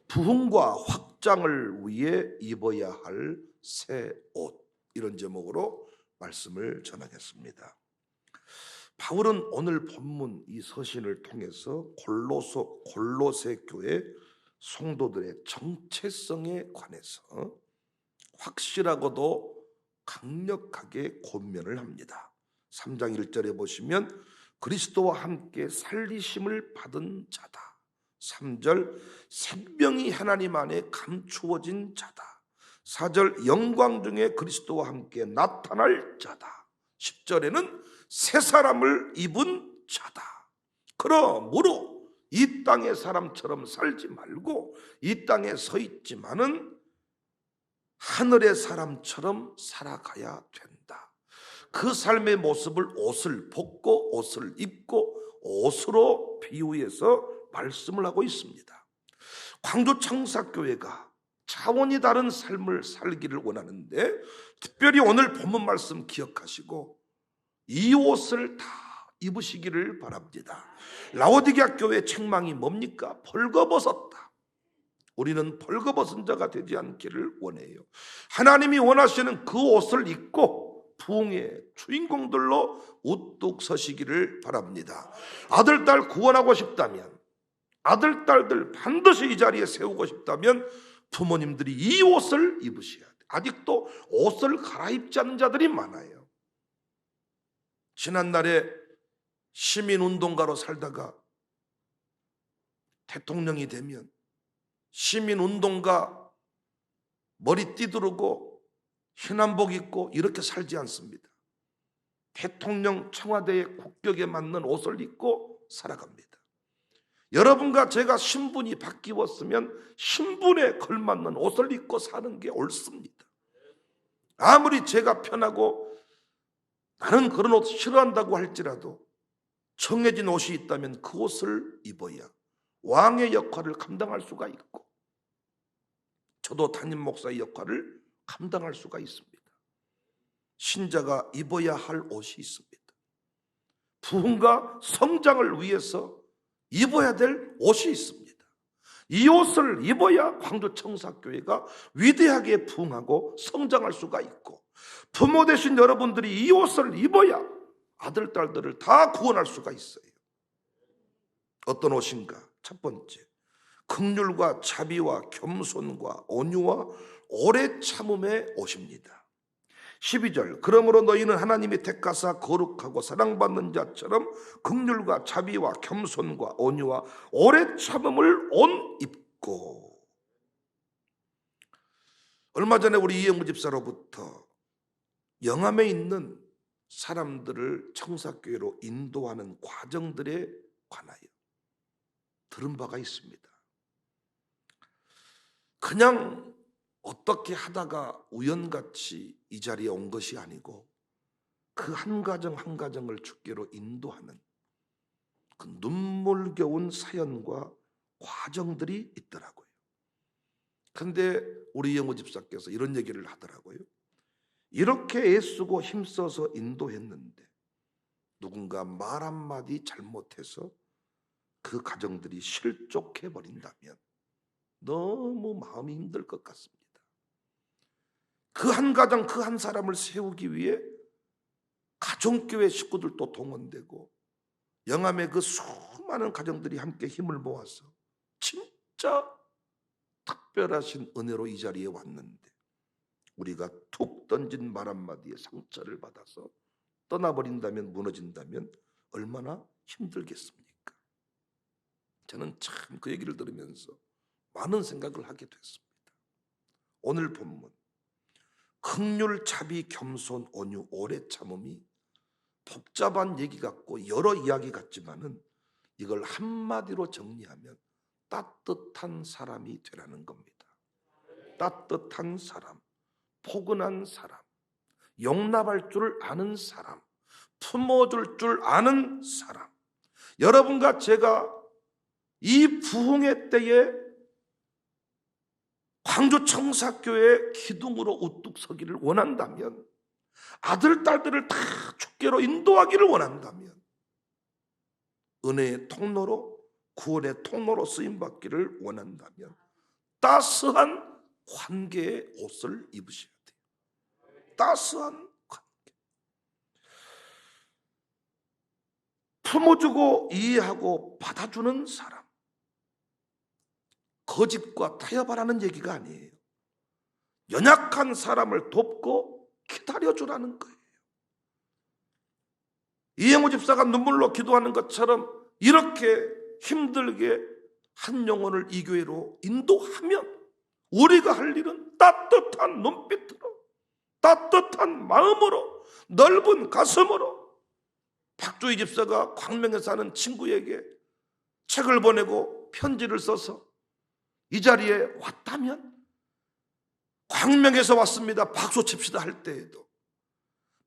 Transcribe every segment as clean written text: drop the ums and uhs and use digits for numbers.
부흥과 확장을 위해 입어야 할 새 옷, 이런 제목으로 말씀을 전하겠습니다. 바울은 오늘 본문 이 서신을 통해서 골로새 교회 성도들의 정체성에 관해서 확실하고도 강력하게 권면을 합니다. 3장 1절에 보시면 그리스도와 함께 살리심을 받은 자다. 3절 생명이 하나님 안에 감추어진 자다. 4절 영광 중에 그리스도와 함께 나타날 자다. 10절에는 새 사람을 입은 자다. 그러므로 이 땅의 사람처럼 살지 말고 이 땅에 서 있지만은 하늘의 사람처럼 살아가야 된다. 그 삶의 모습을 옷을 벗고 옷을 입고 옷으로 비유해서 말씀을 하고 있습니다. 광주 청사교회가 차원이 다른 삶을 살기를 원하는데 특별히 오늘 본문 말씀 기억하시고 이 옷을 다 입으시기를 바랍니다. 라오디게아 교회 책망이 뭡니까? 벌거벗었다. 우리는 벌거벗은 자가 되지 않기를 원해요. 하나님이 원하시는 그 옷을 입고 부흥의 주인공들로 우뚝 서시기를 바랍니다. 아들, 딸 구원하고 싶다면, 아들, 딸들 반드시 이 자리에 세우고 싶다면 부모님들이 이 옷을 입으셔야 돼요. 아직도 옷을 갈아입지 않는 자들이 많아요. 지난날에 시민운동가로 살다가 대통령이 되면 시민운동가 머리띠 두르고 흰한복 입고 이렇게 살지 않습니다. 대통령 청와대의 국격에 맞는 옷을 입고 살아갑니다. 여러분과 제가 신분이 바뀌었으면 신분에 걸맞는 옷을 입고 사는 게 옳습니다. 아무리 제가 편하고 나는 그런 옷 싫어한다고 할지라도 정해진 옷이 있다면 그 옷을 입어야 왕의 역할을 감당할 수가 있고 저도 담임 목사의 역할을 감당할 수가 있습니다. 신자가 입어야 할 옷이 있습니다. 부흥과 성장을 위해서 입어야 될 옷이 있습니다. 이 옷을 입어야 광주 청사교회가 위대하게 부흥하고 성장할 수가 있고 부모 되신 여러분들이 이 옷을 입어야 아들, 딸들을 다 구원할 수가 있어요. 어떤 옷인가? 첫 번째, 긍휼과 자비와 겸손과 온유와 오래 참음의 옷입니다. 12절, 그러므로 너희는 하나님이 택하사 거룩하고 사랑받는 자처럼 긍휼과 자비와 겸손과 온유와 오래 참음을 옷 입고. 얼마 전에 우리 이영우 집사로부터 영암에 있는 사람들을 청사교회로 인도하는 과정들에 관하여 들은 바가 있습니다. 그냥 어떻게 하다가 우연같이 이 자리에 온 것이 아니고 그 한 가정 한 가정을 주께로 인도하는 그 눈물겨운 사연과 과정들이 있더라고요. 그런데 우리 영호 집사께서 이런 얘기를 하더라고요. 이렇게 애쓰고 힘써서 인도했는데 누군가 말 한마디 잘못해서 그 가정들이 실족해 버린다면 너무 마음이 힘들 것 같습니다. 그 한 가정, 그 한 사람을 세우기 위해 가정교회 식구들도 동원되고 영암의 그 수많은 가정들이 함께 힘을 모아서 진짜 특별하신 은혜로 이 자리에 왔는데 우리가 툭 던진 말 한마디에 상처를 받아서 떠나버린다면, 무너진다면 얼마나 힘들겠습니까? 저는 참 그 얘기를 들으면서 많은 생각을 하게 됐습니다. 오늘 본문 긍휼, 자비, 겸손, 온유, 오래 참음이 복잡한 얘기 같고 여러 이야기 같지만은 이걸 한마디로 정리하면 따뜻한 사람이 되라는 겁니다. 따뜻한 사람, 포근한 사람, 용납할 줄 아는 사람, 품어줄 줄 아는 사람. 여러분과 제가 이 부흥의 때에 광주 청사교회 기둥으로 우뚝 서기를 원한다면, 아들, 딸들을 다 주께로 인도하기를 원한다면 은혜의 통로로, 구원의 통로로 쓰임받기를 원한다면 따스한 관계의 옷을 입으셔야 돼요. 따스한 관계. 품어주고 이해하고 받아주는 사람. 거짓과 타협하라는 얘기가 아니에요. 연약한 사람을 돕고 기다려주라는 거예요. 이영호 집사가 눈물로 기도하는 것처럼 이렇게 힘들게 한 영혼을 이 교회로 인도하면 우리가 할 일은 따뜻한 눈빛으로, 따뜻한 마음으로, 넓은 가슴으로 박주희 집사가 광명에 사는 친구에게 책을 보내고 편지를 써서 이 자리에 왔다면, 광명에서 왔습니다, 박수 칩시다 할 때에도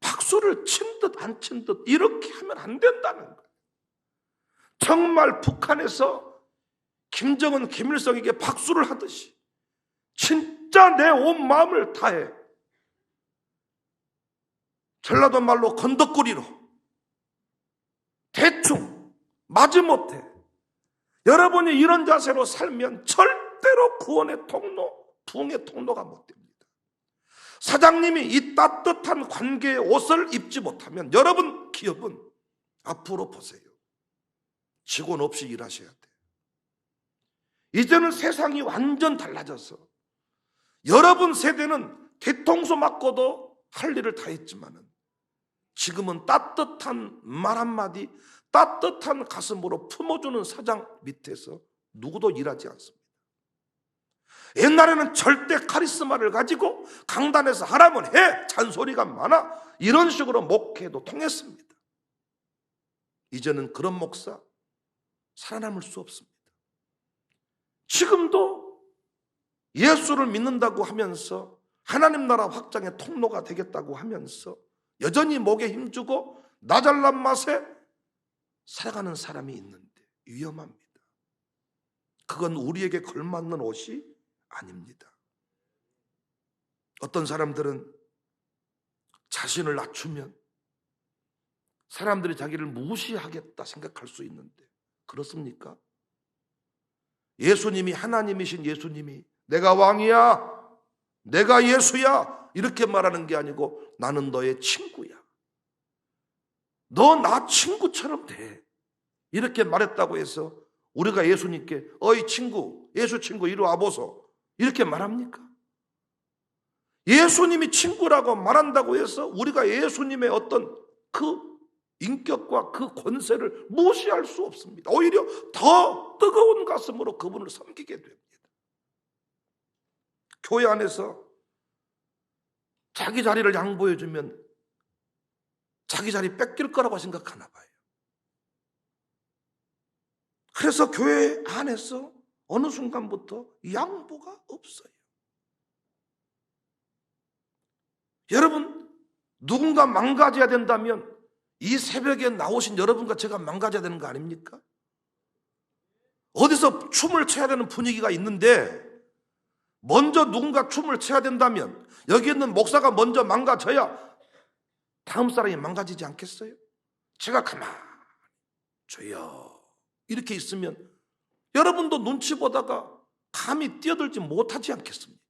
박수를 친 듯 안 친 듯 이렇게 하면 안 된다는 거예요. 정말 북한에서 김정은, 김일성에게 박수를 하듯이 진짜 내 온 마음을 다해, 전라도 말로 건더꾸리로 대충 마지못해 여러분이 이런 자세로 살면 절대로 구원의 통로, 부흥의 통로가 못 됩니다. 사장님이 이 따뜻한 관계의 옷을 입지 못하면 여러분 기업은 앞으로 보세요. 직원 없이 일하셔야 돼요. 이제는 세상이 완전 달라져서 여러분 세대는 뒤통수 맞고도 할 일을 다 했지만은 지금은 따뜻한 말 한마디, 따뜻한 가슴으로 품어주는 사장 밑에서 누구도 일하지 않습니다. 옛날에는 절대 카리스마를 가지고 강단에서 하라면 해, 잔소리가 많아, 이런 식으로 목회도 통했습니다. 이제는 그런 목사 살아남을 수 없습니다. 지금도 예수를 믿는다고 하면서 하나님 나라 확장의 통로가 되겠다고 하면서 여전히 목에 힘주고 나 잘난 맛에 살아가는 사람이 있는데 위험합니다. 그건 우리에게 걸맞는 옷이 아닙니다. 어떤 사람들은 자신을 낮추면 사람들이 자기를 무시하겠다 생각할 수 있는데 그렇습니까? 예수님이, 하나님이신 예수님이 내가 왕이야, 내가 예수야 이렇게 말하는 게 아니고 나는 너의 친구야, 너 나 친구처럼 돼 이렇게 말했다고 해서 우리가 예수님께 어이 친구, 예수 친구 이리 와보소 이렇게 말합니까? 예수님이 친구라고 말한다고 해서 우리가 예수님의 어떤 그 인격과 그 권세를 무시할 수 없습니다. 오히려 더 뜨거운 가슴으로 그분을 섬기게 됩니다. 교회 안에서 자기 자리를 양보해주면 자기 자리 뺏길 거라고 생각하나 봐요. 그래서 교회 안에서 어느 순간부터 양보가 없어요. 여러분, 누군가 망가져야 된다면 이 새벽에 나오신 여러분과 제가 망가져야 되는 거 아닙니까? 어디서 춤을 춰야 되는 분위기가 있는데 먼저 누군가 춤을 춰야 된다면 여기 있는 목사가 먼저 망가져야 다음 사람이 망가지지 않겠어요? 제가 가만히 줘요 이렇게 있으면 여러분도 눈치 보다가 감히 뛰어들지 못하지 않겠습니까?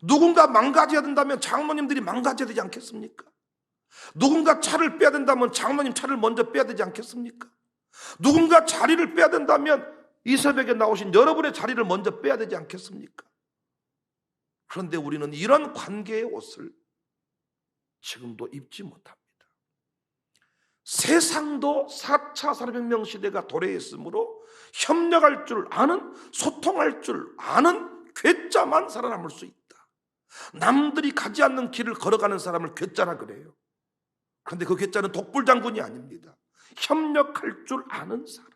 누군가 망가져야 된다면 장로님들이 망가져야 되지 않겠습니까? 누군가 차를 빼야 된다면 장로님 차를 먼저 빼야 되지 않겠습니까? 누군가 자리를 빼야 된다면 이 새벽에 나오신 여러분의 자리를 먼저 빼야 되지 않겠습니까? 그런데 우리는 이런 관계의 옷을 지금도 입지 못합니다. 세상도 4차 산업혁명 시대가 도래했으므로 협력할 줄 아는, 소통할 줄 아는 괴짜만 살아남을 수 있다. 남들이 가지 않는 길을 걸어가는 사람을 괴짜라 그래요. 그런데 그 괴짜는 독불장군이 아닙니다. 협력할 줄 아는 사람.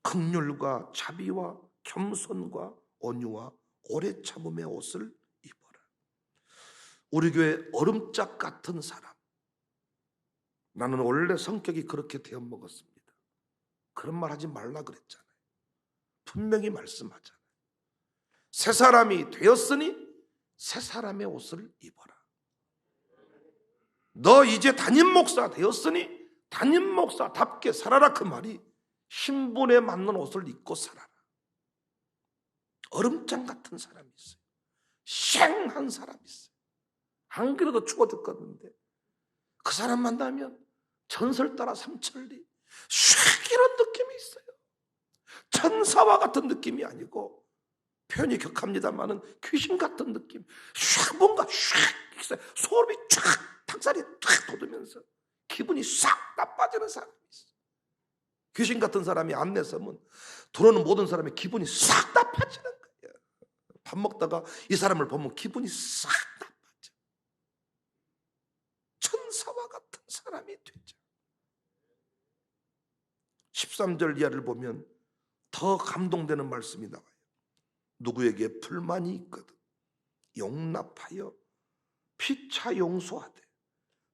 긍휼과 자비와 겸손과 온유와 오래 참음의 옷을 입어라. 우리 교회 얼음짝 같은 사람. 나는 원래 성격이 그렇게 되어 먹었습니다. 그런 말 하지 말라 그랬잖아요. 분명히 말씀하잖아요. 새 사람이 되었으니 새 사람의 옷을 입어라. 너 이제 담임 목사 되었으니 담임 목사답게 살아라. 그 말이 신분에 맞는 옷을 입고 살아라. 얼음장 같은 사람이 있어요. 쉥한 사람이 있어요. 안 그래도 죽어 죽겠는데 그 사람 만나면 전설 따라 삼천리 슉 이런 느낌이 있어요. 천사와 같은 느낌이 아니고 표현이 격합니다만은 귀신 같은 느낌. 슉 뭔가 슉 있어요. 소름이 쫙 닭살이 탁 돋으면서 기분이 싹 나빠지는 사람이 있어요. 귀신 같은 사람이 안내 서면 들어오는 모든 사람의 기분이 싹 나빠지는 거예요. 밥 먹다가 이 사람을 보면 기분이 싹 나빠져. 천사와 같은 사람이 되죠. 13절 이하를 보면 더 감동되는 말씀이 나와요. 누구에게 불만이 있거든 용납하여 피차 용서하되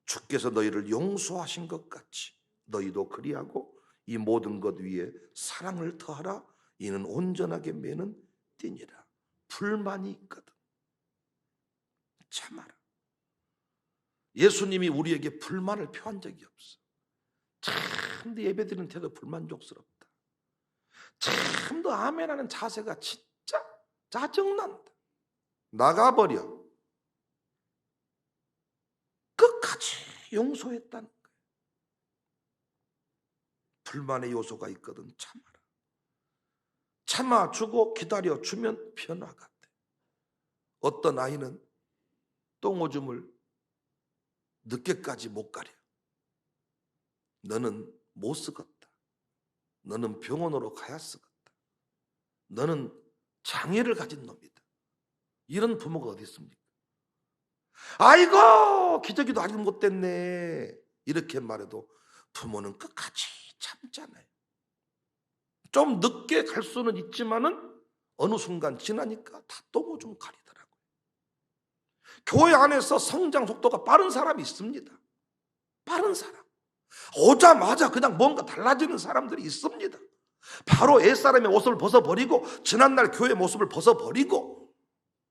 주께서 너희를 용서하신 것 같이 너희도 그리하고 이 모든 것 위에 사랑을 더하라. 이는 온전하게 매는 띠니라. 불만이 있거든 참아라. 예수님이 우리에게 불만을 표한 적이 없어. 참 네 예배드리는 태도 불만족스럽다. 참 너 아멘하는 자세가 진짜 짜증난다. 나가버려. 끝까지 용서했다는 거예요. 불만의 요소가 있거든 참아라. 참아주고 기다려주면 변화가 돼. 어떤 아이는 똥오줌을 늦게까지 못 가려. 너는 못 쓰겠다. 너는 병원으로 가야 쓰겠다. 너는 장애를 가진 놈이다. 이런 부모가 어디 있습니까? 아이고 기저귀도 아직 못 됐네 이렇게 말해도 부모는 끝까지 참잖아요. 좀 늦게 갈 수는 있지만은 어느 순간 지나니까 다 똥오줌 가리더라고요. 교회 안에서 성장 속도가 빠른 사람이 있습니다. 빠른 사람. 오자마자 그냥 뭔가 달라지는 사람들이 있습니다. 바로 옛사람의 옷을 벗어버리고 지난날 교회 모습을 벗어버리고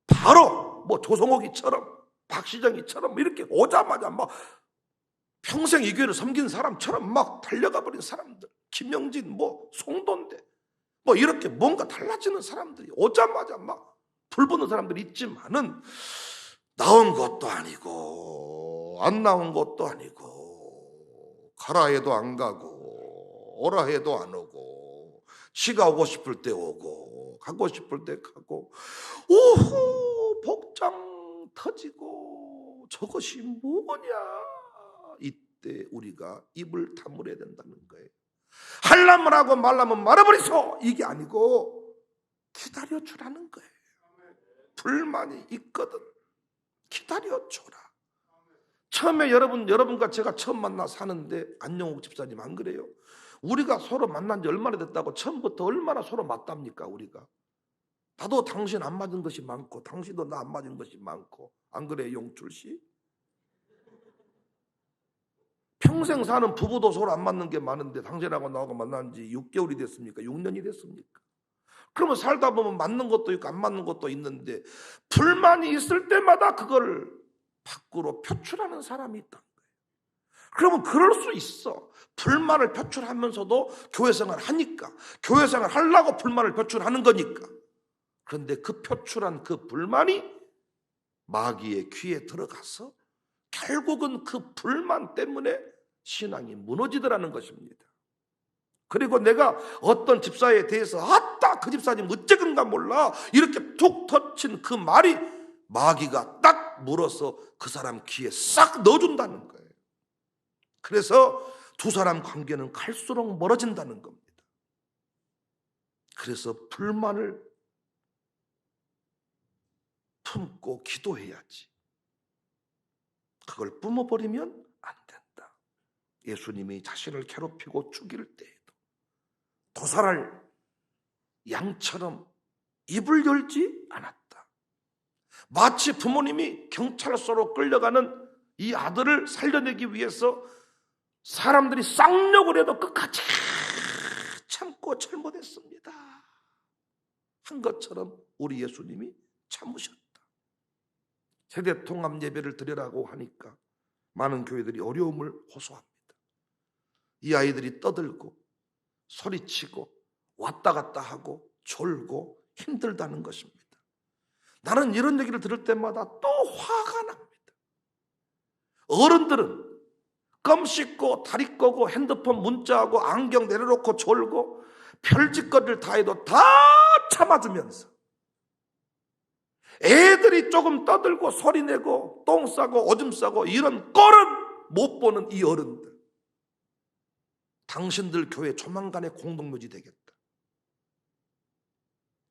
바로 뭐 조성옥이처럼 박시정이처럼 이렇게 오자마자 막 평생 이 교회를 섬긴 사람처럼 막 달려가 버린 사람들, 김영진 뭐 송돈대 뭐 이렇게 뭔가 달라지는 사람들이 오자마자 막 불붙는 사람들이 있지만은 나온 것도 아니고 안 나온 것도 아니고 가라 해도 안 가고 오라 해도 안 오고 지가 오고 싶을 때 오고 가고 싶을 때 가고 오호 복장 터지고 저것이 뭐냐. 이때 우리가 입을 다물어야 된다는 거예요. 하려면 하고 말라면 말아버리소 이게 아니고 기다려주라는 거예요. 불만이 있거든 기다려줘라. 처음에 여러분과 제가 처음 만나 사는데 안영옥 집사님 안 그래요? 우리가 서로 만난 지 얼마나 됐다고 처음부터 얼마나 서로 맞답니까? 우리가 나도 당신 안 맞은 것이 많고 당신도 나 안 맞은 것이 많고 안 그래요 용출 씨? 평생 사는 부부도 서로 안 맞는 게 많은데 당신하고 나하고 만난 지 6개월이 됐습니까? 6년이 됐습니까? 그러면 살다 보면 맞는 것도 있고 안 맞는 것도 있는데 불만이 있을 때마다 그걸 밖으로 표출하는 사람이 있다는 거예요. 그러면 그럴 수 있어. 불만을 표출하면서도 교회 생활 하니까 교회 생활 하려고 불만을 표출하는 거니까. 그런데 그 표출한 그 불만이 마귀의 귀에 들어가서 결국은 그 불만 때문에 신앙이 무너지더라는 것입니다. 그리고 내가 어떤 집사에 대해서 아따 그 집사님 어째건가 몰라 이렇게 툭 터친 그 말이 마귀가 딱 물어서 그 사람 귀에 싹 넣어준다는 거예요. 그래서 두 사람 관계는 갈수록 멀어진다는 겁니다. 그래서 불만을 품고 기도해야지. 그걸 뿜어버리면 안 된다. 예수님이 자신을 괴롭히고 죽일 때에도 도살할 양처럼 입을 열지 않았다. 마치 부모님이 경찰서로 끌려가는 이 아들을 살려내기 위해서 사람들이 쌍욕을 해도 끝까지 참고 잘못했습니다 한 것처럼 우리 예수님이 참으셨다. 세대 통합 예배를 드리라고 하니까 많은 교회들이 어려움을 호소합니다. 이 아이들이 떠들고 소리치고 왔다 갔다 하고 졸고 힘들다는 것입니다. 나는 이런 얘기를 들을 때마다 또 화가 납니다. 어른들은 껌 씹고 다리 꺼고 핸드폰 문자하고 안경 내려놓고 졸고 별짓거리를 다 해도 다 참아주면서 애들이 조금 떠들고 소리내고 똥 싸고 오줌 싸고 이런 꼴은 못 보는 이 어른들, 당신들 교회 조만간에 공동묘지 되겠다.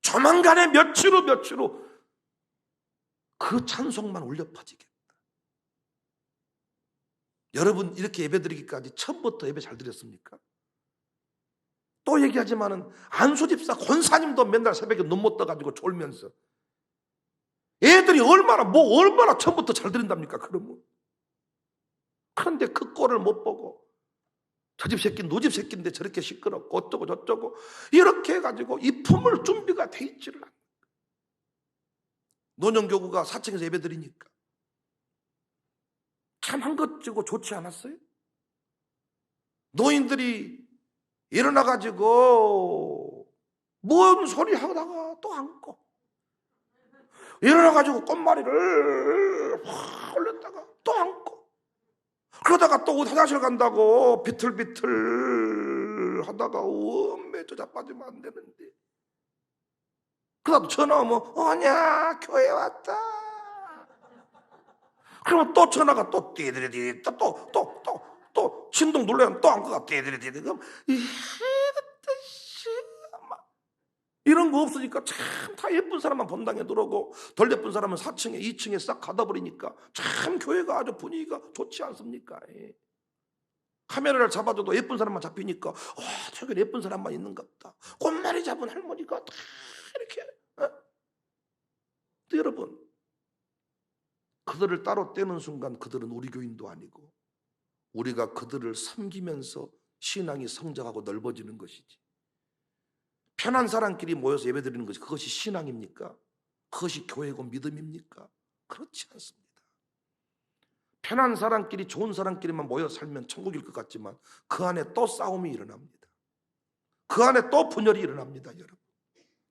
조만간에 며칠 후 그 찬송만 울려 퍼지겠다. 여러분 이렇게 예배드리기까지 처음부터 예배 잘 드렸습니까? 또 얘기하지만은 안수집사 권사님도 맨날 새벽에 눈 못 떠가지고 졸면서 애들이 얼마나 처음부터 잘 드린답니까? 그러면 그런데 그 꼴을 못 보고 저 집 새끼 노집 새끼인데 저렇게 시끄럽고 어쩌고 저쩌고 이렇게 해가지고 이 품을 준비가 돼 있지를 않아요. 노년교구가 4층에서 예배 드리니까 참 한것지고 좋지 않았어요? 노인들이 일어나가지고 뭔 소리 하다가 또 앉고 일어나가지고 꽃말이를 확 올렸다가 또 앉고 그러다가 또 화장실 간다고 비틀비틀 하다가 매저 자빠지면 안 되는데 그러다 전화 오면 어냐 교회 왔다 그러면 또 전화가 또 띠드리디 또 신동 눌러야 또 안고가 띠드리디 그럼 이런 거 없으니까 참 다 예쁜 사람만 본당에 들어오고 덜 예쁜 사람은 4층에 2층에 싹 가다 버리니까 참 교회가 아주 분위기가 좋지 않습니까? 카메라를 잡아줘도 예쁜 사람만 잡히니까 저기 예쁜 사람만 있는가 보다. 꽃말이 잡은 할머니가 다 이렇게 여러분 그들을 따로 떼는 순간 그들은 우리 교인도 아니고 우리가 그들을 섬기면서 신앙이 성장하고 넓어지는 것이지. 편한 사람끼리 모여서 예배드리는 것이 그것이 신앙입니까? 그것이 교회고 믿음입니까? 그렇지 않습니다. 편한 사람끼리 좋은 사람끼리만 모여 살면 천국일 것 같지만 그 안에 또 싸움이 일어납니다. 그 안에 또 분열이 일어납니다. 여러분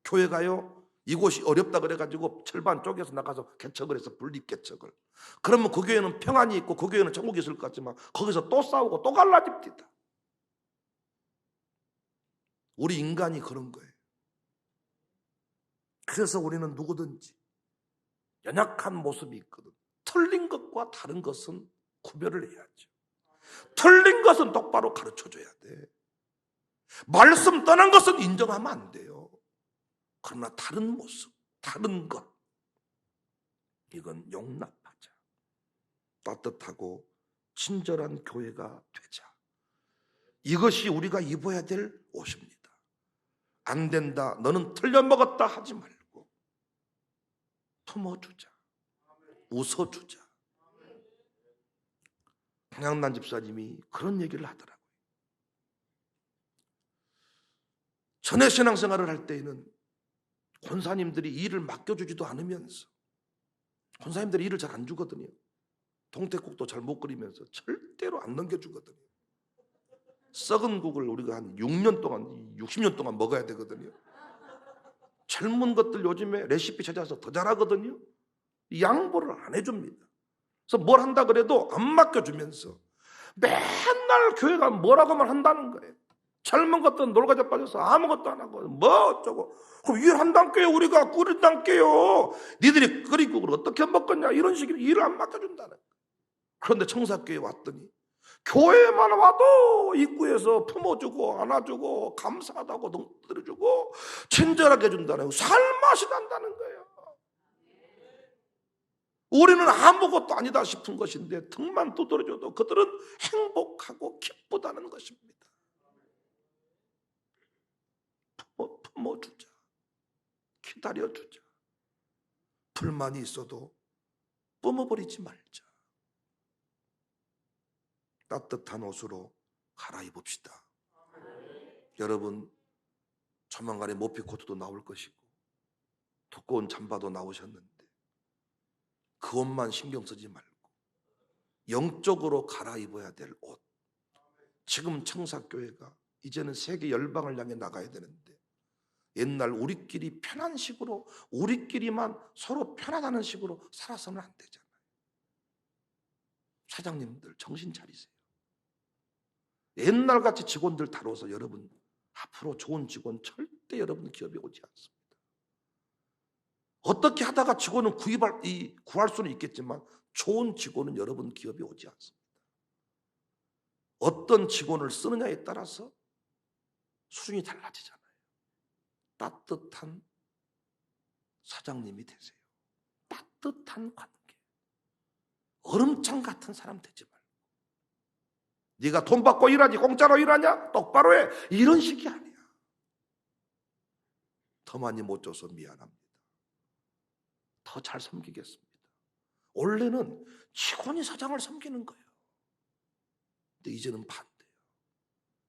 교회가요 이곳이 어렵다 그래가지고 절반 쪼개서 나가서 개척을 해서 분립개척을 그러면 그 교회는 평안이 있고 그 교회는 천국이 있을 것 같지만 거기서 또 싸우고 또 갈라집니다. 우리 인간이 그런 거예요. 그래서 우리는 누구든지 연약한 모습이 있거든. 틀린 것과 다른 것은 구별을 해야죠. 틀린 것은 똑바로 가르쳐줘야 돼. 말씀 떠난 것은 인정하면 안 돼요. 그러나 다른 모습, 다른 것 이건 용납하자. 따뜻하고 친절한 교회가 되자. 이것이 우리가 입어야 될 옷입니다. 안 된다, 너는 틀려먹었다 하지 말고 품어주자, 웃어주자. 강양란 집사님이 그런 얘기를 하더라고요. 전에 신앙생활을 할 때에는 권사님들이 일을 맡겨주지도 않으면서 권사님들이 일을 잘 안 주거든요. 동태국도 잘 못 끓이면서 절대로 안 넘겨주거든요. 썩은 국을 우리가 한 6년 동안 60년 동안 먹어야 되거든요. 젊은 것들 요즘에 레시피 찾아서 더 잘하거든요. 양보를 안 해줍니다. 그래서 뭘 한다 그래도 안 맡겨주면서 맨날 교회가 뭐라고만 한다는 거예요. 젊은 것들은 놀가자 빠져서 아무것도 안 하고 뭐 어쩌고 그럼 일한다니까요. 우리가 끓인다니까요. 니들이 끓인 국을 어떻게 먹겠냐 이런 식으로 일을 안 맡겨준다는 거예요. 그런데 청사교회 왔더니 교회만 와도 입구에서 품어주고 안아주고 감사하다고 들어주고 친절하게 해준다는 살맛이 난다는 거예요. 우리는 아무것도 아니다 싶은 것인데 등만 두드려줘도 그들은 행복하고 기쁘다는 것입니다. 품어주자. 기다려주자. 불만이 있어도 뿜어버리지 말자. 따뜻한 옷으로 갈아입읍시다. 여러분 조만간에 모피코트도 나올 것이고 두꺼운 잠바도 나오셨는데 그 옷만 신경 쓰지 말고 영적으로 갈아입어야 될 옷. 지금 청사교회가 이제는 세계 열방을 향해 나가야 되는데 옛날 우리끼리 편한 식으로 우리끼리만 서로 편하다는 식으로 살아서는 안 되잖아요. 사장님들 정신 차리세요. 옛날같이 직원들 다뤄서 여러분 앞으로 좋은 직원 절대 여러분 기업에 오지 않습니다. 어떻게 하다가 직원은 구할 수는 있겠지만 좋은 직원은 여러분 기업에 오지 않습니다. 어떤 직원을 쓰느냐에 따라서 수준이 달라지잖아요. 따뜻한 사장님이 되세요. 따뜻한 관계. 얼음장 같은 사람 되지 말고. 네가 돈 받고 일하지 공짜로 일하냐? 똑바로 해. 이런 식이 아니야. 더 많이 못 줘서 미안합니다. 더 잘 섬기겠습니다. 원래는 직원이 사장을 섬기는 거예요. 근데 이제는 반대예요.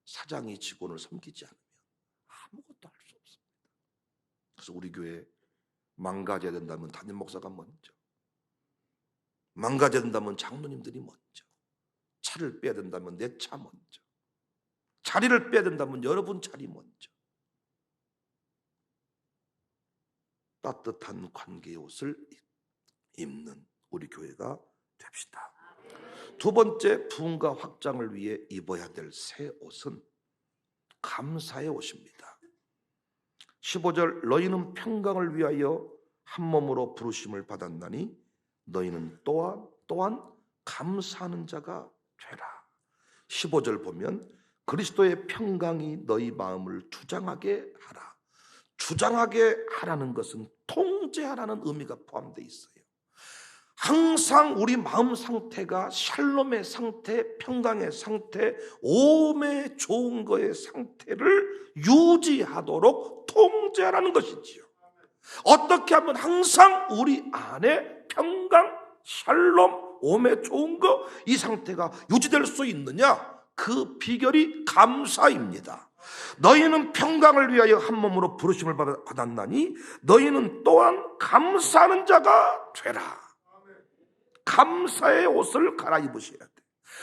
사장이 직원을 섬기지 않으면 아무것도 할 수 없습니다. 그래서 우리 교회 망가져야 된다면 담임 목사가 먼저, 망가져야 된다면 장로님들이 먼저, 차를 빼야 된다면 내 차 먼저, 자리를 빼야 된다면 여러분 자리 먼저. 따뜻한 관계의 옷을 입는 우리 교회가 됩시다. 두 번째, 부흥과 확장을 위해 입어야 될 새 옷은 감사의 옷입니다. 15절, 너희는 평강을 위하여 한 몸으로 부르심을 받았나니 너희는 또한 감사하는 자가 되라. 15절 보면 그리스도의 평강이 너희 마음을 주장하게 하라. 주장하게 하라는 것은 통제하라는 의미가 포함되어 있어요. 항상 우리 마음 상태가 샬롬의 상태, 평강의 상태, 오음의 좋은 거의 상태를 유지하도록 통제하라는 것이지요. 어떻게 하면 항상 우리 안에 평강, 샬롬, 오음의 좋은 거 이 상태가 유지될 수 있느냐? 그 비결이 감사입니다. 너희는 평강을 위하여 한 몸으로 부르심을 받았나니 너희는 또한 감사하는 자가 되라. 감사의 옷을 갈아입으셔야 돼.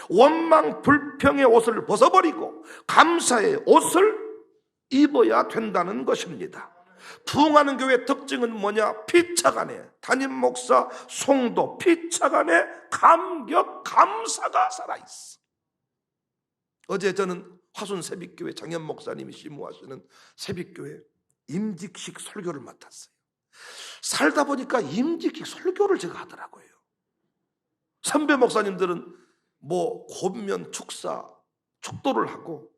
원망 불평의 옷을 벗어버리고 감사의 옷을 입어야 된다는 것입니다. 부흥하는 교회 특징은 뭐냐? 피차간에 담임 목사, 성도 피차간에 감격, 감사가 살아있어. 어제 저는 화순 새벽교회 장현 목사님이 심무하시는 새벽교회 임직식 설교를 맡았어요. 살다 보니까 임직식 설교를 제가 하더라고요. 선배 목사님들은 고면 축사, 축도를 하고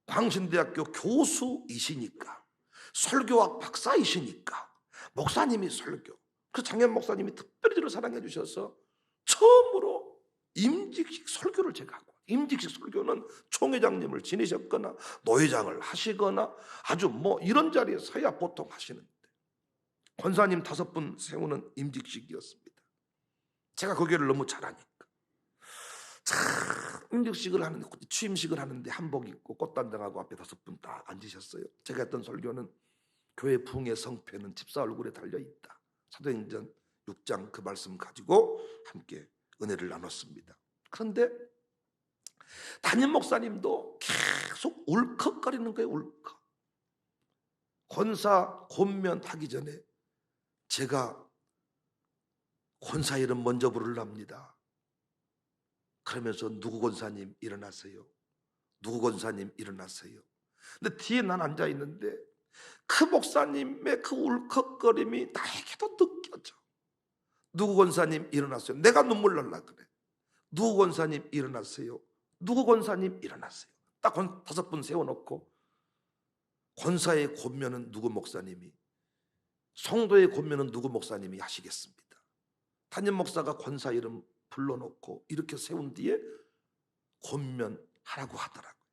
광신대학교 교수이시니까 설교학 박사이시니까 목사님이 설교. 그래서 장현 목사님이 특별히 저를 사랑해 주셔서 처음으로 임직식 설교를 제가 하고, 임직식 설교는 총회장님을 지내셨거나 노회장을 하시거나 아주 이런 자리에 서야 보통 하시는데 권사님 5분 세우는 임직식이었습니다. 제가 그 교회를 너무 잘하니까 임직식을 하는데, 취임식을 하는데 한복 입고 꽃단장하고 앞에 5분 딱 앉으셨어요. 제가 했던 설교는 교회 부흥의 성패는 집사 얼굴에 달려있다. 사도행전 6장 그 말씀 가지고 함께 은혜를 나눴습니다. 그런데 담임 목사님도 계속 울컥거리는 거예요. 울컥. 권사 권면 하기 전에 제가 권사 이름 먼저 부르랍니다. 그러면서 누구 권사님 일어나세요. 누구 권사님 일어나세요. 근데 뒤에 난 앉아 있는데 그 목사님의 그 울컥거림이 나에게도 느껴져. 누구 권사님 일어나세요. 내가 눈물 날라 그래. 누구 권사님 일어나세요. 누구 권사님 일어나세요. 딱 5분 세워놓고 권사의 권면은 누구 목사님이, 성도의 권면은 누구 목사님이 하시겠습니다. 담임 목사가 권사 이름 불러놓고 이렇게 세운 뒤에 권면하라고 하더라고요.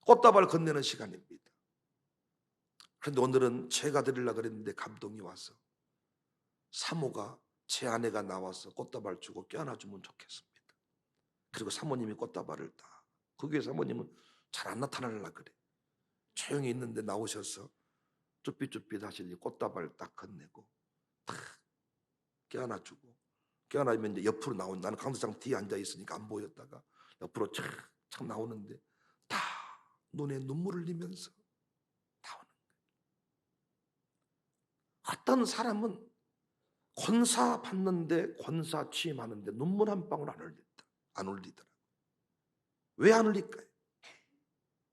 꽃다발 건네는 시간입니다. 그런데 오늘은 제가 드리려고 그랬는데 감동이 와서 사모가, 제 아내가 나와서 꽃다발 주고 껴안아주면 좋겠습니다. 그리고 사모님이 꽃다발을 딱, 그 교회 사모님은 잘 안 나타나려고 그래. 조용히 있는데 나오셔서 쭈삣쭈삣 하시니 꽃다발 딱 건네고 탁 껴안아주고, 껴안아주면 이제 옆으로 나온, 나는 강도장 뒤에 앉아 있으니까 안 보였다가 옆으로 착 나오는데 다 눈에 눈물을 흘리면서 나오는 거예요. 어떤 사람은 권사 받는데, 권사 취임하는데 눈물 한 방울 안 흘리더라. 왜 안 흘릴까요?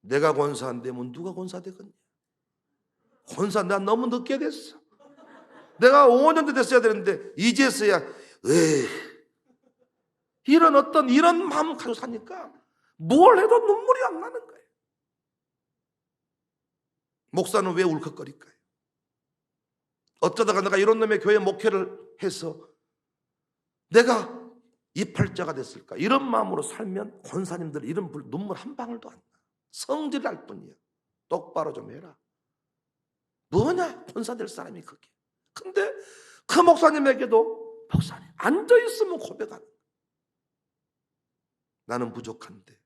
내가 권사 안 되면 누가 권사 되겠냐? 권사 나 너무 늦게 됐어. 내가 5년 됐어야 되는데 이제서야 이런 마음 가지고 사니까 뭘 해도 눈물이 안 나는 거예요. 목사는 왜 울컥거릴까요? 어쩌다가 내가 이런 놈의 교회 목회를 해서 내가 이팔자가 됐을까? 이런 마음으로 살면 권사님들 이런 눈물 한 방울도 안 나. 성질날 뿐이야. 똑바로 좀 해라. 뭐냐? 권사 될 사람이 그게. 근데 그 목사님에게도 목사님 앉아있으면 고백하는 거야. 나는 부족한데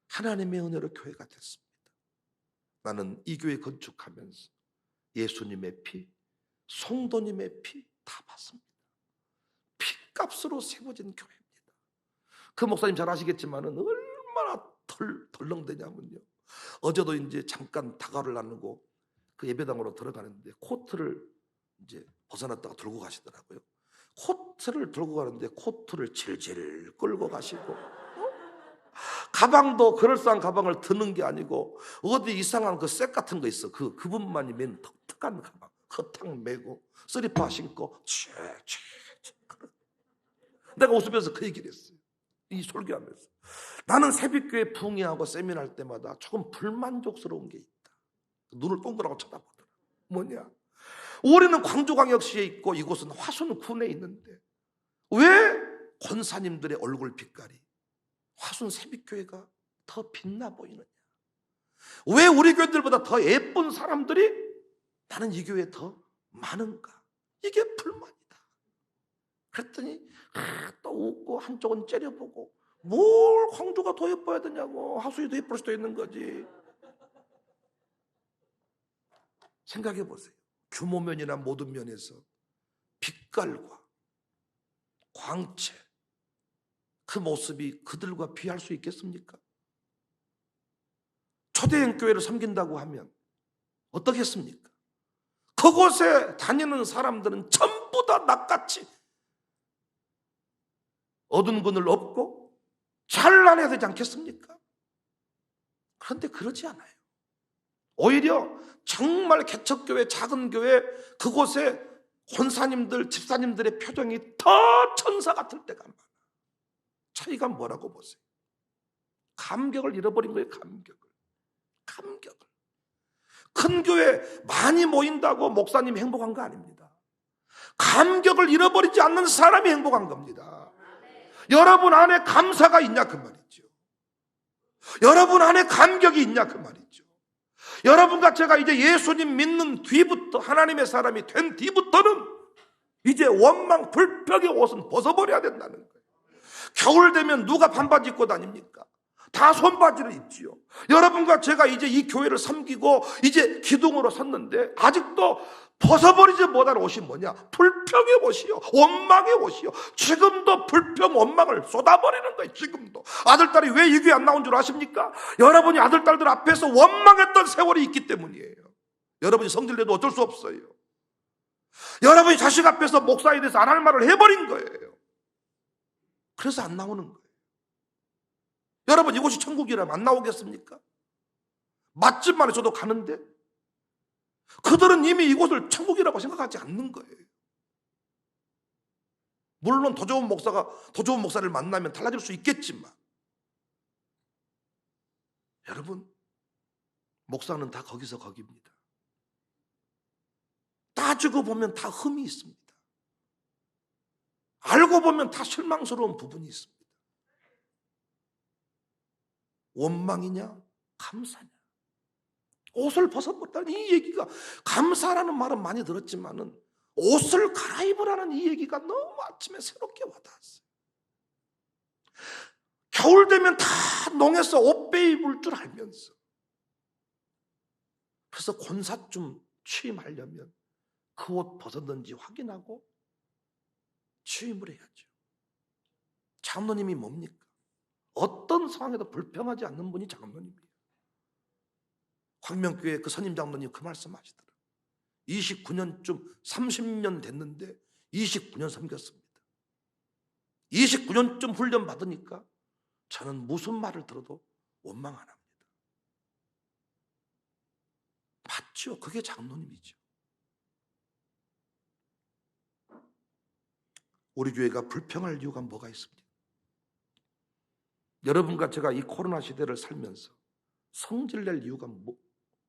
하나님의 은혜로 교회가 됐습니다. 나는 이 교회 건축하면서 예수님의 피, 성도님의 피 다 받습니다. 피값으로 세워진 교회입니다. 그 목사님 잘 아시겠지만은 얼마나 덜렁대냐면요. 어제도 이제 잠깐 다가를 나누고 그 예배당으로 들어가는데 코트를 이제 벗어났다가 들고 가시더라고요. 코트를 들고 가는데 코트를 질질 끌고 가시고, 가방도 그럴싸한 가방을 드는 게 아니고 어디 이상한 그 색 같은 거 있어. 그분만이 맨 독특한 가방 허탕 메고 쓰리파 신고 내가 웃으면서 그 얘기를 했어요. 이 설교하면서 나는 새벽교회 붕이하고 세미나 할 때마다 조금 불만족스러운 게 있다. 눈을 동그랗게 쳐다보더라. 뭐냐? 우리는 광주광역시에 있고 이곳은 화순군에 있는데 왜 권사님들의 얼굴 빛깔이 화순 새벽교회가 더 빛나 보이느냐? 왜 우리 교회들보다 더 예쁜 사람들이 나는 이 교회에 더 많은가? 이게 불만이다. 그랬더니 또 웃고 한쪽은 째려보고, 뭘 광주가 더 예뻐야 되냐고, 화순이 더 예쁠 수도 있는 거지. 생각해 보세요. 규모면이나 모든 면에서 빛깔과 광채, 그 모습이 그들과 비할 수 있겠습니까? 초대형 교회를 섬긴다고 하면 어떻겠습니까? 그곳에 다니는 사람들은 전부 다 낫같이 어두운 그늘 없고 찬란해야 되지 않겠습니까? 그런데 그러지 않아요. 오히려 정말 개척교회, 작은 교회, 그곳에 권사님들, 집사님들의 표정이 더 천사 같을 때가 많아. 차이가 뭐라고 보세요? 감격을 잃어버린 거예요. 감격을. 큰 교회 많이 모인다고 목사님이 행복한 거 아닙니다. 감격을 잃어버리지 않는 사람이 행복한 겁니다. 여러분 안에 감사가 있냐 그 말이죠. 여러분 안에 감격이 있냐 그 말이죠. 여러분과 제가 이제 예수님 믿는 뒤부터, 하나님의 사람이 된 뒤부터는 이제 원망 불평의 옷은 벗어버려야 된다는 거예요. 겨울 되면 누가 반바지 입고 다닙니까? 다 손바지를 입지요. 여러분과 제가 이제 이 교회를 섬기고 이제 기둥으로 섰는데 아직도 벗어버리지 못할 옷이 뭐냐? 불평의 옷이요, 원망의 옷이요. 지금도 불평, 원망을 쏟아버리는 거예요. 지금도. 아들딸이 왜 이 교회 안 나온 줄 아십니까? 여러분이 아들딸들 앞에서 원망했던 세월이 있기 때문이에요. 여러분이 성질내도 어쩔 수 없어요. 여러분이 자식 앞에서 목사에 대해서 안 할 말을 해버린 거예요. 그래서 안 나오는 거예요. 여러분, 이곳이 천국이라면 안 나오겠습니까? 맛집만 해서도 가는데 그들은 이미 이곳을 천국이라고 생각하지 않는 거예요. 물론 더 좋은 목사를 만나면 달라질 수 있겠지만, 여러분, 목사는 다 거기서 거기입니다. 따지고 보면 다 흠이 있습니다. 알고 보면 다 실망스러운 부분이 있습니다. 원망이냐 감사냐? 옷을 벗어버렸다는 이 얘기가, 감사라는 말은 많이 들었지만은 옷을 갈아입으라는 이 얘기가 너무 아침에 새롭게 와닿았어요. 겨울 되면 다 농에서 옷 빼입을 줄 알면서, 그래서 권사쯤 취임하려면 그 옷 벗었는지 확인하고 취임을 해야죠. 장로님이 뭡니까? 어떤 상황에도 불평하지 않는 분이 장로님이에요. 광명교회 그 선임 장로님 그 말씀하시더라고요. 29년쯤 30년 됐는데 29년 섬겼습니다. 29년쯤 훈련 받으니까 저는 무슨 말을 들어도 원망 안 합니다. 맞죠? 그게 장로님이죠. 우리 교회가 불평할 이유가 뭐가 있습니까? 여러분과 제가 이 코로나 시대를 살면서 성질낼 이유가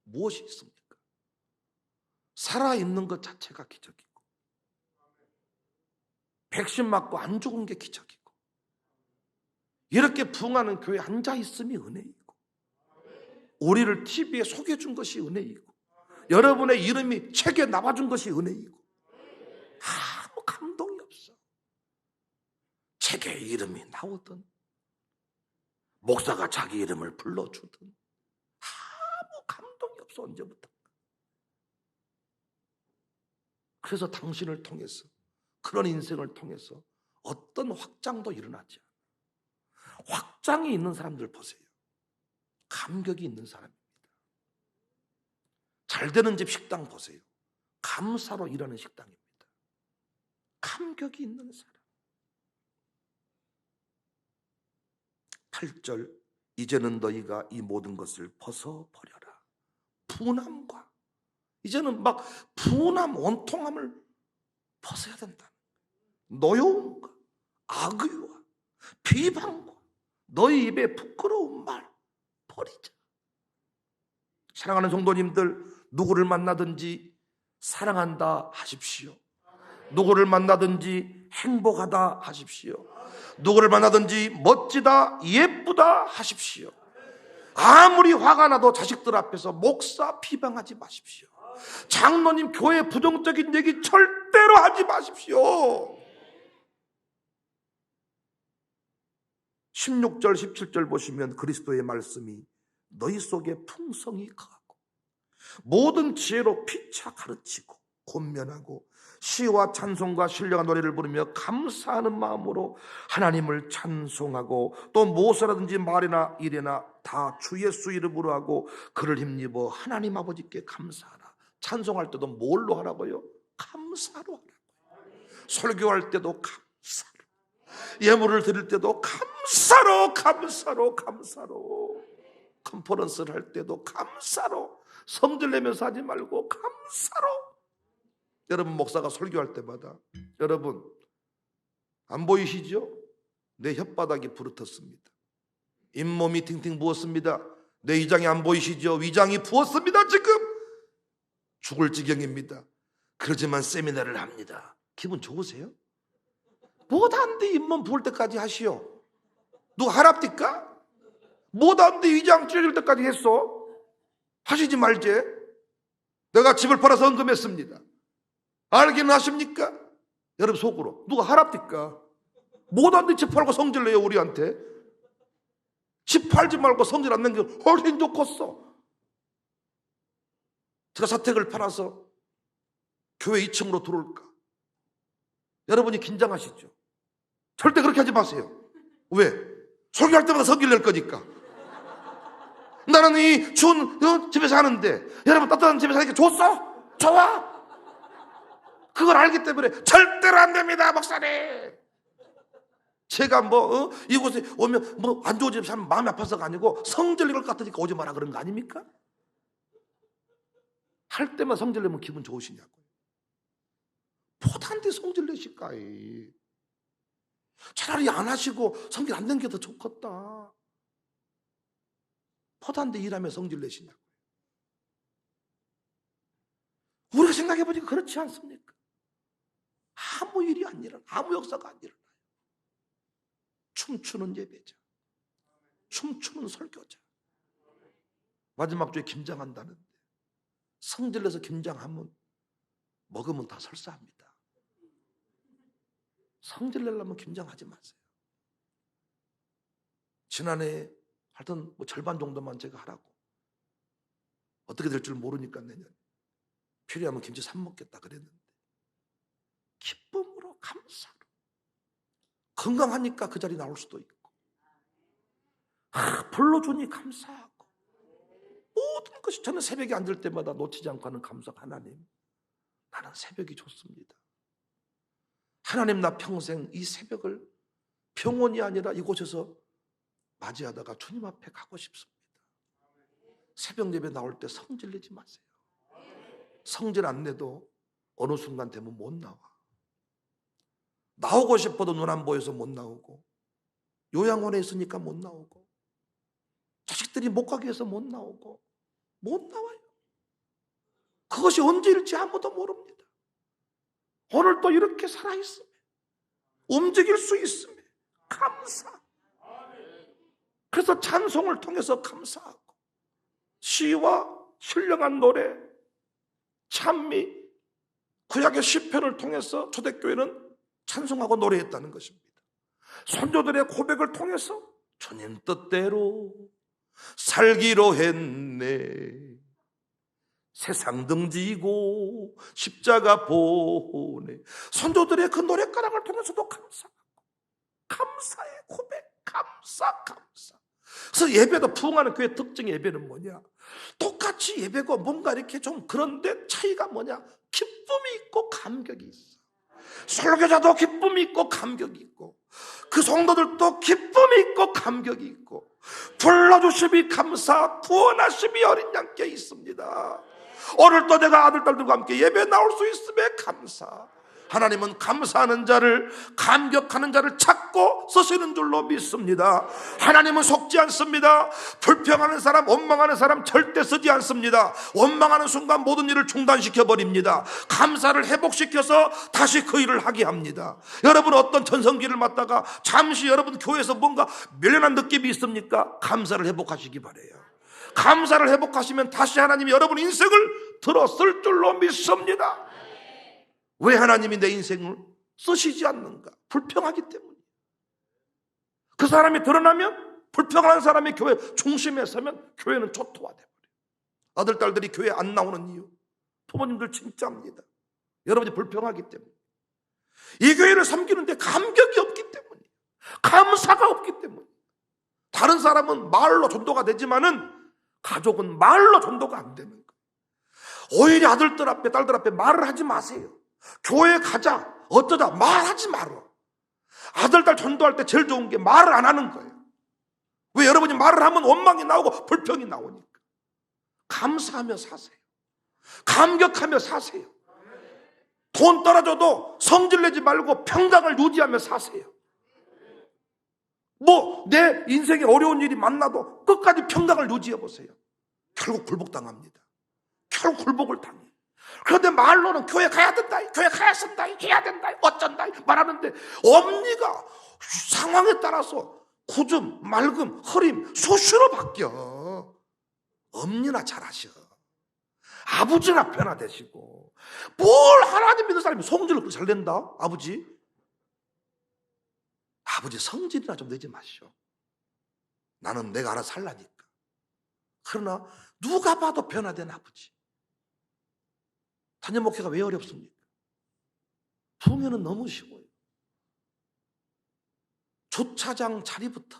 무엇이 있습니까? 살아있는 것 자체가 기적이고, 백신 맞고 안 죽은 게 기적이고, 이렇게 부흥하는 교회에 앉아있음이 은혜이고, 우리를 TV에 소개해준 것이 은혜이고, 여러분의 이름이 책에 나와준 것이 은혜이고, 아무 감동이 없어. 책에 이름이 나오든 목사가 자기 이름을 불러주든 아무 감동이 없어. 언제부터. 그래서 당신을 통해서, 그런 인생을 통해서 어떤 확장도 일어나지 않아요. 확장이 있는 사람들 보세요. 감격이 있는 사람입니다. 잘 되는 집 식당 보세요. 감사로 일하는 식당입니다. 감격이 있는 사람. 8절, 이제는 너희가 이 모든 것을 벗어버려라. 분함과, 이제는 막 분함, 원통함을 벗어야 된다. 노여움과 악의와 비방과 너희 입에 부끄러운 말 버리자. 사랑하는 성도님들, 누구를 만나든지 사랑한다 하십시오. 누구를 만나든지 행복하다 하십시오. 누구를 만나든지 멋지다, 예쁘다 하십시오. 아무리 화가 나도 자식들 앞에서 목사 비방하지 마십시오. 장로님, 교회 부정적인 얘기 절대로 하지 마십시오. 16절 17절 보시면 그리스도의 말씀이 너희 속에 풍성히 거하고 모든 지혜로 피차 가르치고 권면하고 시와 찬송과 신령한 노래를 부르며 감사하는 마음으로 하나님을 찬송하고 또 무엇이라든지 말이나 일이나 다 주 예수 이름으로 하고 그를 힘입어 하나님 아버지께 감사하라. 찬송할 때도 뭘로 하라고요? 감사로 하라고요. 설교할 때도 감사로, 예물을 드릴 때도 감사로, 감사로, 감사로, 컨퍼런스를 할 때도 감사로, 성질 내면서 하지 말고 감사로. 여러분, 목사가 설교할 때마다 여러분 안 보이시죠? 내 혓바닥이 부르텄습니다. 잇몸이 팅팅 부었습니다. 내 위장이 안 보이시죠? 위장이 부었습니다. 지금 죽을 지경입니다. 그러지만 세미나를 합니다. 기분 좋으세요? 못한데 잇몸 부을 때까지 하시오. 누가 하랍니까? 못한데 위장 찢어질 때까지 했어. 하시지 말지. 내가 집을 팔아서 헌금했습니다. 알기는 하십니까? 여러분 속으로 누가 하랍니까? 못한데 집 팔고 성질 내요. 우리한테 집 팔지 말고 성질 안 낸 게 훨씬 좋겠어. 제가 사택을 팔아서 교회 2층으로 들어올까? 여러분이 긴장하시죠? 절대 그렇게 하지 마세요. 왜? 설교할 때마다 성질 낼 거니까. 나는 이 추운 집에 사는데 여러분 따뜻한 집에 사니까 좋소? 좋아? 그걸 알기 때문에 절대로 안 됩니다, 목사님. 제가 이곳에 오면 안 좋은 집에 사면 마음이 아파서가 아니고 성질 낼 것 같으니까 오지 마라 그런 거 아닙니까? 할 때만 성질 내면 기분 좋으시냐고요. 못한데 성질 내실까? 차라리 안 하시고 성질 안 낸 게 더 좋겠다. 못한데 일하며 성질 내시냐고요. 우리가 생각해보니까 그렇지 않습니까? 아무 일이 안 일어나, 아무 역사가 안 일어나요. 춤추는 예배자, 춤추는 설교자. 마지막 주에 김장한다는데 성질내서 김장하면 먹으면 다 설사합니다. 성질내려면 김장하지 마세요. 지난해 하여튼 절반 정도만 제가 하라고. 어떻게 될 줄 모르니까 내년 필요하면 김치 사 먹겠다 그랬는데 기쁨으로 감사로 건강하니까 그 자리 나올 수도 있고 불러주니 감사하고 모든 그것이 저는 새벽에 앉을 때마다 놓치지 않고 하는 감사가, 하나님, 나는 새벽이 좋습니다. 하나님, 나 평생 이 새벽을 병원이 아니라 이곳에서 맞이하다가 주님 앞에 가고 싶습니다. 새벽 예배 나올 때 성질 내지 마세요. 성질 안 내도 어느 순간 되면 못 나와. 나오고 싶어도 눈 안 보여서 못 나오고, 요양원에 있으니까 못 나오고, 자식들이 못 가게 해서 못 나오고, 못 나와요. 그것이 언제일지 아무도 모릅니다. 오늘 또 이렇게 살아있으면, 움직일 수 있으면 감사. 그래서 찬송을 통해서 감사하고, 시와 신령한 노래, 찬미, 구약의 시편을 통해서 초대교회는 찬송하고 노래했다는 것입니다. 선조들의 고백을 통해서 주님 뜻대로 살기로 했네, 세상 등지고 십자가 보내. 선조들의 그 노랫가락을 통해서도 감사하고, 감사의 고백, 감사. 그래서 예배도, 부흥하는 교회 특징의 예배는 뭐냐? 똑같이 예배고 뭔가 이렇게 좀 그런데 차이가 뭐냐? 기쁨이 있고 감격이 있어. 설교자도 기쁨이 있고 감격이 있고, 그 성도들도 기쁨이 있고 감격이 있고, 불러주심이 감사, 구원하심이 어린 양께 있습니다. 오늘 또 내가 아들, 딸들과 함께 예배 나올 수 있음에 감사. 하나님은 감사하는 자를, 감격하는 자를 찾고 쓰시는 줄로 믿습니다. 하나님은 속지 않습니다. 불평하는 사람, 원망하는 사람 절대 쓰지 않습니다. 원망하는 순간 모든 일을 중단시켜 버립니다. 감사를 회복시켜서 다시 그 일을 하게 합니다. 여러분, 어떤 전성기를 맞다가 잠시 여러분 교회에서 뭔가 멸련한 느낌이 있습니까? 감사를 회복하시기 바라요. 감사를 회복하시면 다시 하나님이 여러분 인생을 들었을 줄로 믿습니다. 왜 하나님이 내 인생을 쓰시지 않는가? 불평하기 때문에. 그 사람이 드러나면, 불평하는 사람이 교회 중심에 서면 교회는 초토화돼버려요. 아들, 딸들이 교회 안 나오는 이유, 부모님들 진짜입니다. 여러분이 불평하기 때문에. 이 교회를 섬기는데 감격이 없기 때문에, 감사가 없기 때문에. 다른 사람은 말로 전도가 되지만은 가족은 말로 전도가 안 되는 거예요. 오히려 아들들 앞에, 딸들 앞에 말을 하지 마세요. 교회 가자, 어쩌자, 말하지 말어. 아들, 딸 전도할 때 제일 좋은 게 말을 안 하는 거예요. 왜? 여러분이 말을 하면 원망이 나오고 불평이 나오니까. 감사하며 사세요. 감격하며 사세요. 돈 떨어져도 성질내지 말고 평강을 유지하며 사세요. 내 인생에 어려운 일이 만나도 끝까지 평강을 유지해보세요. 결국 굴복당합니다. 결국 굴복을 당해요. 그런데 말로는 교회 가야 된다, 교회 가야 쓴다, 해야 된다, 어쩐다 말하는데, 엄니가 상황에 따라서 굳음, 맑음, 흐림, 수시로 바뀌어. 엄니나 잘하셔. 아버지나 변화되시고. 뭘 하나님 믿는 사람이 성질을 잘 낸다? 아버지 성질이나 좀 내지 마시오. 나는 내가 알아서 살라니까. 그러나 누가 봐도 변화된 아버지. 단임 목회가 왜 어렵습니까? 부흥회는 너무 쉬워요. 주차장 자리부터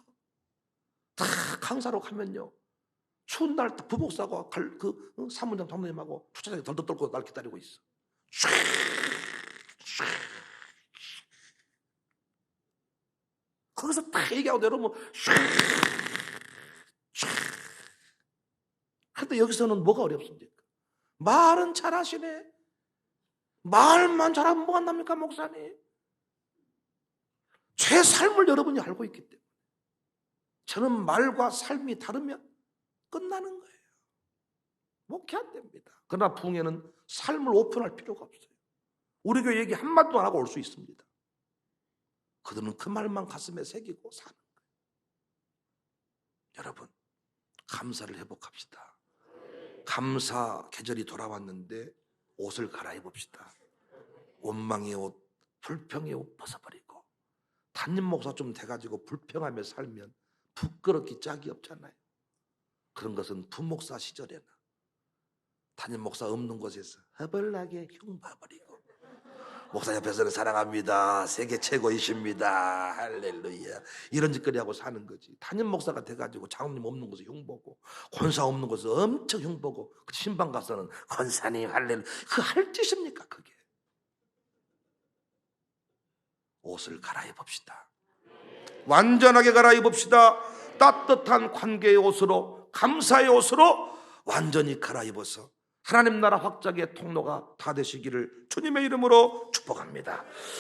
다 강사로 가면요, 추운 날 부목사가 사무장 장로님하고 주차장에 덜덜 떨고 날 기다리고 있어. 거기서 딱 얘기하고 내려오면 그런데 여기서는 뭐가 어렵습니까? 말은 잘하시네. 말만 잘하면 뭐가 납니까, 목사님? 제 삶을 여러분이 알고 있기 때문에. 저는 말과 삶이 다르면 끝나는 거예요. 목회 안 됩니다. 그러나 부흥회는 삶을 오픈할 필요가 없어요. 우리 교회 얘기 한마디도 안 하고 올 수 있습니다. 그들은 그 말만 가슴에 새기고 사는 거예요. 여러분, 감사를 회복합시다. 감사 계절이 돌아왔는데 옷을 갈아입읍시다. 원망의 옷, 불평의 옷 벗어버리고, 담임 목사 좀 돼가지고 불평하며 살면 부끄럽기 짝이 없잖아요. 그런 것은 부목사 시절에나 담임 목사 없는 곳에서 허벌나게 흉봐버리고 목사 옆에서는 사랑합니다, 세계 최고이십니다, 할렐루야, 이런 짓거리 하고 사는 거지. 담임 목사가 돼가지고 장로님 없는 곳에 흉보고, 권사 없는 곳에 엄청 흉보고, 신방 가서는 권사님 할렐루야, 그 할 짓입니까 그게? 옷을 갈아입읍시다. 완전하게 갈아입읍시다. 따뜻한 관계의 옷으로, 감사의 옷으로 완전히 갈아입어서 하나님 나라 확장의 통로가 다 되시기를 주님의 이름으로 축복합니다.